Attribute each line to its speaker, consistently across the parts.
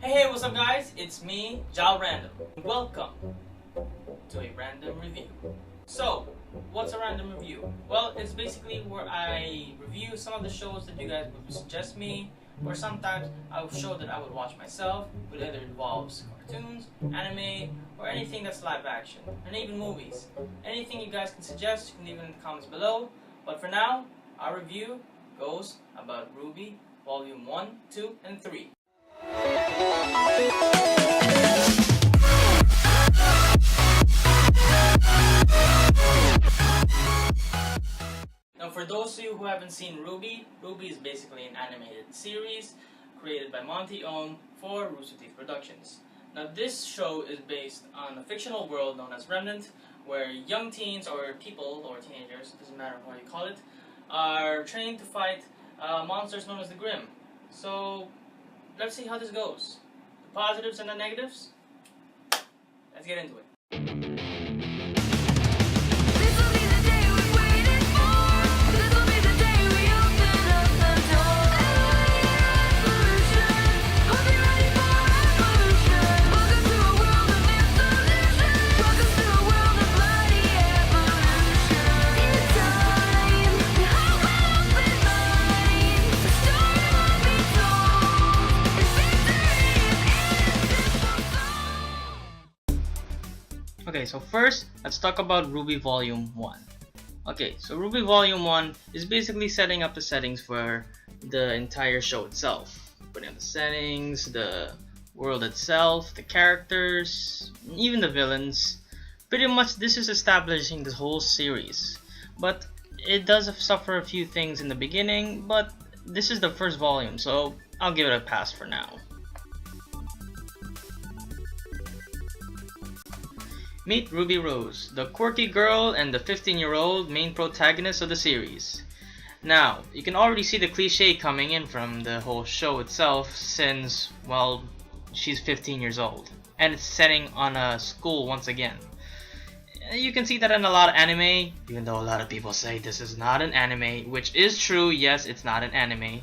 Speaker 1: Hey, what's up guys? It's me, JyleRandom. Welcome to a random review. So, what's a random review? Well, it's basically where I review some of the shows that you guys would suggest me, or sometimes I will show that I would watch myself, but either involves cartoons, anime, or anything that's live action, and even movies. Anything you guys can suggest, you can leave it in the comments below. But for now, our review goes about RWBY Volume 1, 2, and 3. Now, for those of you who haven't seen RWBY, RWBY is basically an animated series created by Monty Ohm for Rooster Teeth Productions. Now, this show is based on a fictional world known as Remnant, where young teens or people or teenagers, doesn't matter how you call it, are trained to fight monsters known as the Grimm. So, let's see how this goes. The positives and the negatives. Let's get into it. Okay, so first, let's talk about RWBY Volume 1. Okay, so RWBY Volume 1 is basically setting up the settings for the entire show itself. Putting up the settings, the world itself, the characters, even the villains. Pretty much this is establishing the whole series. But it does suffer a few things in the beginning, but this is the first volume, so I'll give it a pass for now. Meet Ruby Rose, the quirky girl and the 15-year-old main protagonist of the series. Now, you can already see the cliche coming in from the whole show itself since, well, she's 15 years old. And it's setting on a school once again. You can see that in a lot of anime, even though a lot of people say this is not an anime, which is true, yes, it's not an anime,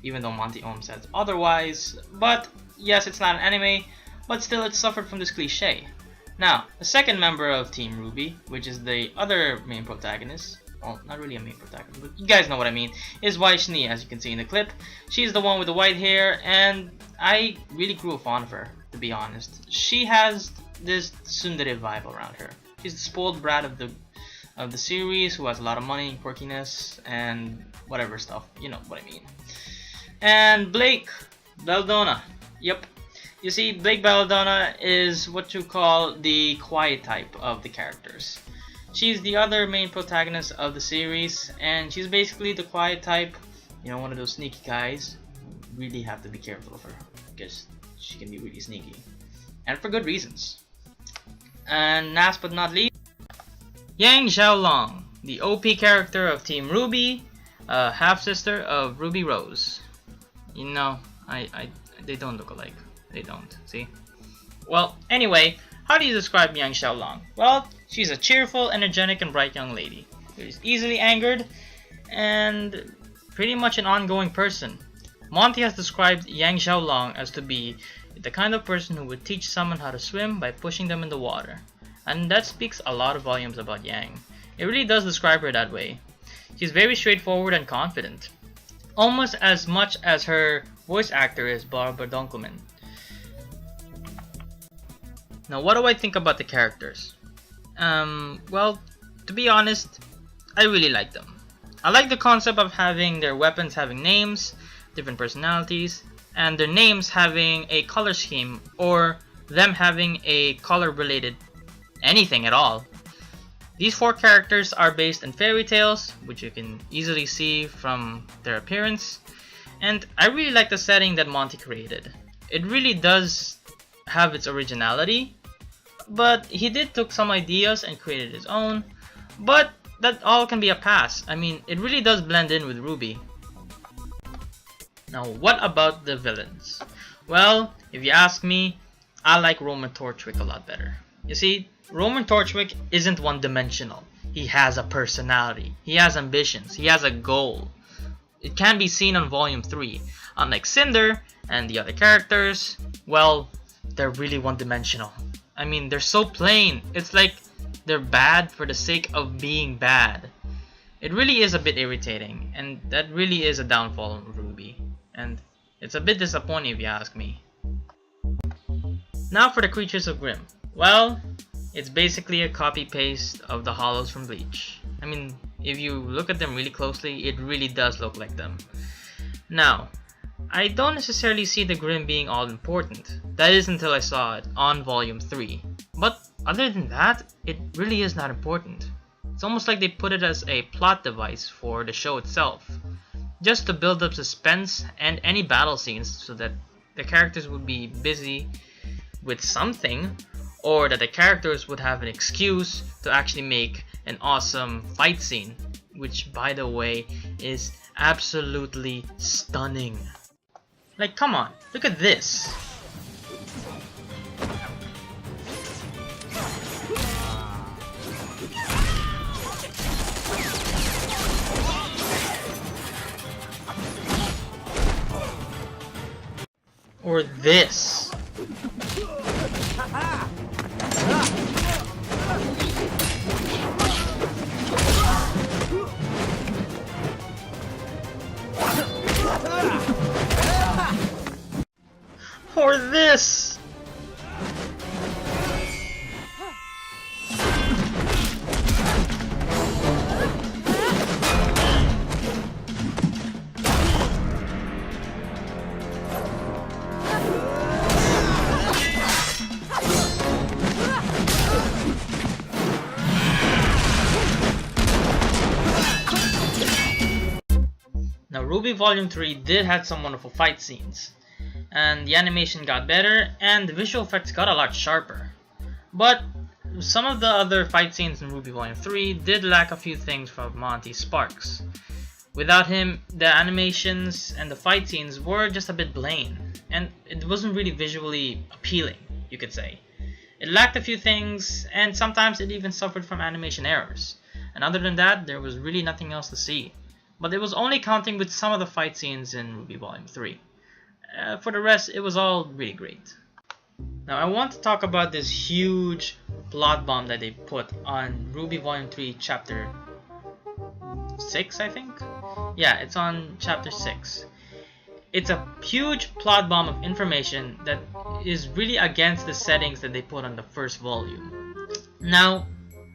Speaker 1: even though Monty Ohm says otherwise. But, yes, it's not an anime, but still it suffered from this cliche. Now, the second member of Team RWBY, which is the other main protagonist, well, not really a main protagonist, but you guys know what I mean, is Vaishni, as you can see in the clip. She's the one with the white hair, and I really grew fond of her, to be honest. She has this tsundere vibe around her. She's the spoiled brat of the series, who has a lot of money and quirkiness, and whatever stuff, you know what I mean. And Blake Belladonna, yep. You see, Blake Belladonna is what you call the quiet type of the characters. She's the other main protagonist of the series, and she's basically the quiet type, you know, one of those sneaky guys. You really have to be careful of her, because she can be really sneaky. And for good reasons. And last but not least, Yang Xiaolong, the OP character of Team RWBY, half-sister of Ruby Rose. You know, they don't look alike. They don't, see? Well, anyway, how do you describe Yang Xiaolong? Well, she's a cheerful, energetic, and bright young lady. She's easily angered, and pretty much an ongoing person. Monty has described Yang Xiaolong as to be the kind of person who would teach someone how to swim by pushing them in the water. And that speaks a lot of volumes about Yang. It really does describe her that way. She's very straightforward and confident. Almost as much as her voice actor is Barbara Dunkelman. Now, what do I think about the characters? Well, to be honest, I really like them. I like the concept of having their weapons having names, different personalities, and their names having a color scheme, or them having a color-related anything at all. These four characters are based in fairy tales, which you can easily see from their appearance, and I really like the setting that Monty created. It really does have its originality, but he did took some ideas and created his own, but that all can be a pass. I mean, it really does blend in with RWBY. Now, what about the villains? Well, if you ask me, I like Roman Torchwick a lot better. You see, Roman Torchwick isn't one-dimensional. He has a personality, he has ambitions, he has a goal. It can be seen on Volume 3. Unlike Cinder and the other characters, Well, they're really one-dimensional. I mean, they're so plain. It's like they're bad for the sake of being bad. It really is a bit irritating, and that really is a downfall of RWBY. And it's a bit disappointing if you ask me. Now for the Creatures of Grimm. Well, it's basically a copy-paste of the hollows from Bleach. I mean, if you look at them really closely, it really does look like them. Now, I don't necessarily see the Grimm being all important. That is until I saw it on Volume 3. But other than that, it really is not important. It's almost like they put it as a plot device for the show itself. Just to build up suspense and any battle scenes so that the characters would be busy with something, or that the characters would have an excuse to actually make an awesome fight scene, which by the way is absolutely stunning. Like, come on, look at this. Or this. Or this. Now, RWBY Volume 3 did have some wonderful fight scenes, and the animation got better, and the visual effects got a lot sharper. But some of the other fight scenes in RWBY Volume 3 did lack a few things from Monty Sparks. Without him, the animations and the fight scenes were just a bit bland, and it wasn't really visually appealing, you could say. It lacked a few things, and sometimes it even suffered from animation errors. And other than that, there was really nothing else to see. But it was only counting with some of the fight scenes in RWBY Volume 3. For the rest, it was all really great. Now I want to talk about this huge plot bomb that they put on RWBY Volume 3 Chapter 6, I think? Yeah, it's on Chapter 6. It's a huge plot bomb of information that is really against the settings that they put on the first volume. Now,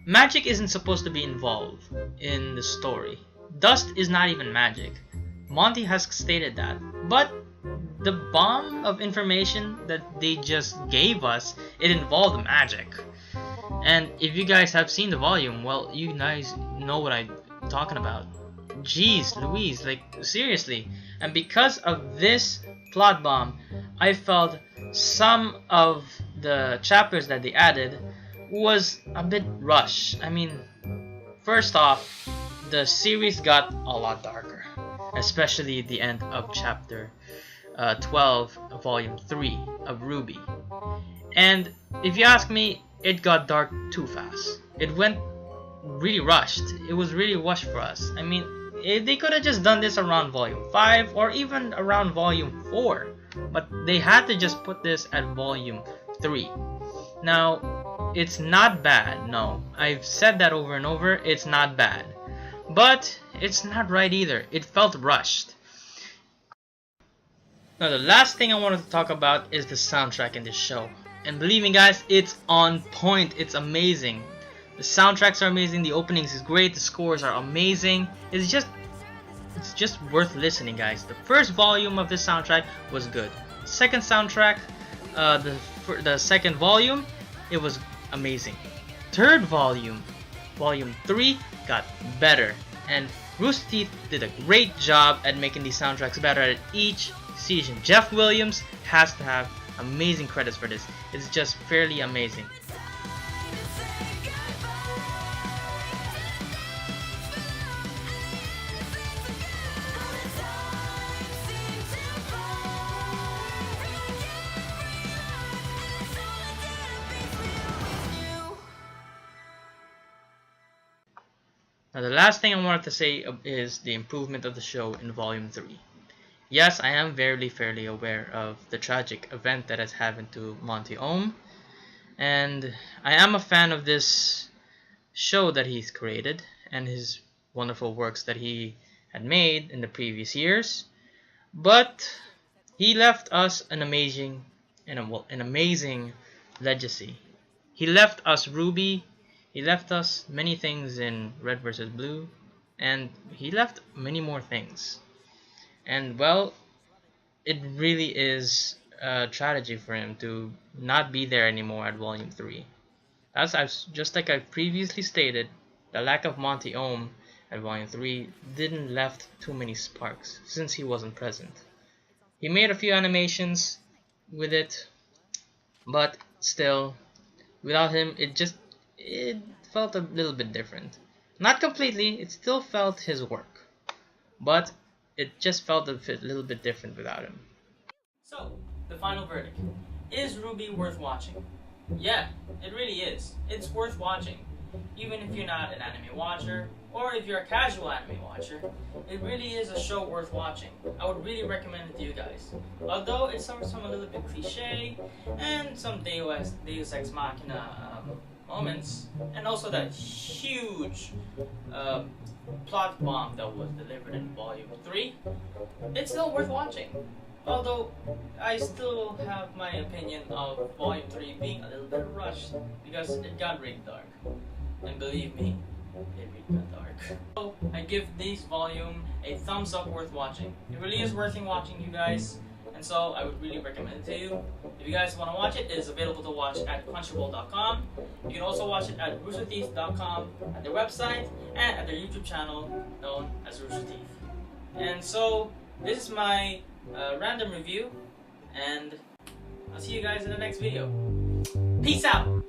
Speaker 1: magic isn't supposed to be involved in the story. Dust is not even magic. Monty has stated that. But the bomb of information that they just gave us, it involved magic. And if you guys have seen the volume, well, you guys know what I'm talking about. Jeez Louise, like seriously. And because of this plot bomb, I felt some of the chapters that they added was a bit rushed. I mean, first off, the series got a lot darker, especially the end of chapter 12 of volume 3 of RWBY. And if you ask me, it got dark too fast. It went really rushed. It was really rushed for us. I mean, they could have just done this around volume 5 or even around volume 4, but they had to just put this at volume 3. Now, it's not bad, no. I've said that over and over, it's not bad. But it's not right either. It felt rushed. Now the last thing I wanted to talk about is the soundtrack in this show. And believe me guys, it's on point. It's amazing. The soundtracks are amazing, the openings is great, the scores are amazing. It's just worth listening, guys. The first volume of this soundtrack was good. Second soundtrack, the second volume, it was amazing. Third volume, volume 3, got better, and Rooster Teeth did a great job at making these soundtracks better at each season. Jeff Williams has to have amazing credits for this. It's just fairly amazing. Now the last thing I wanted to say is the improvement of the show in Volume 3. Yes, I am very fairly aware of the tragic event that has happened to Monty Ohm, and I am a fan of this show that he's created and his wonderful works that he had made in the previous years. But he left us an amazing legacy. He left us RWBY. He left us many things in Red versus Blue, and he left many more things. And well, it really is a tragedy for him to not be there anymore at Volume 3. Just like I previously stated, the lack of Monty Ohm at Volume 3 didn't left too many sparks since he wasn't present. He made a few animations with it, but still, without him, it felt a little bit different. Not completely, it still felt his work, but it just felt a little bit different without him. So, the final verdict. Is RWBY worth watching? Yeah, it really is. It's worth watching. Even if you're not an anime watcher, or if you're a casual anime watcher, it really is a show worth watching. I would really recommend it to you guys. Although it suffers from a little bit cliche, and some Deus Ex Machina moments, and also that huge plot bomb that was delivered in Volume 3, it's still worth watching. Although, I still have my opinion of Volume 3 being a little bit rushed because it got really dark. And believe me, it really got dark. So, I give this volume a thumbs up worth watching. It really is worth watching, you guys. And so, I would really recommend it to you. If you guys want to watch it, it is available to watch at crunchyroll.com. You can also watch it at roosterteeth.com, at their website, and at their YouTube channel known as Rooster Teeth. And so, this is my random review, and I'll see you guys in the next video. Peace out!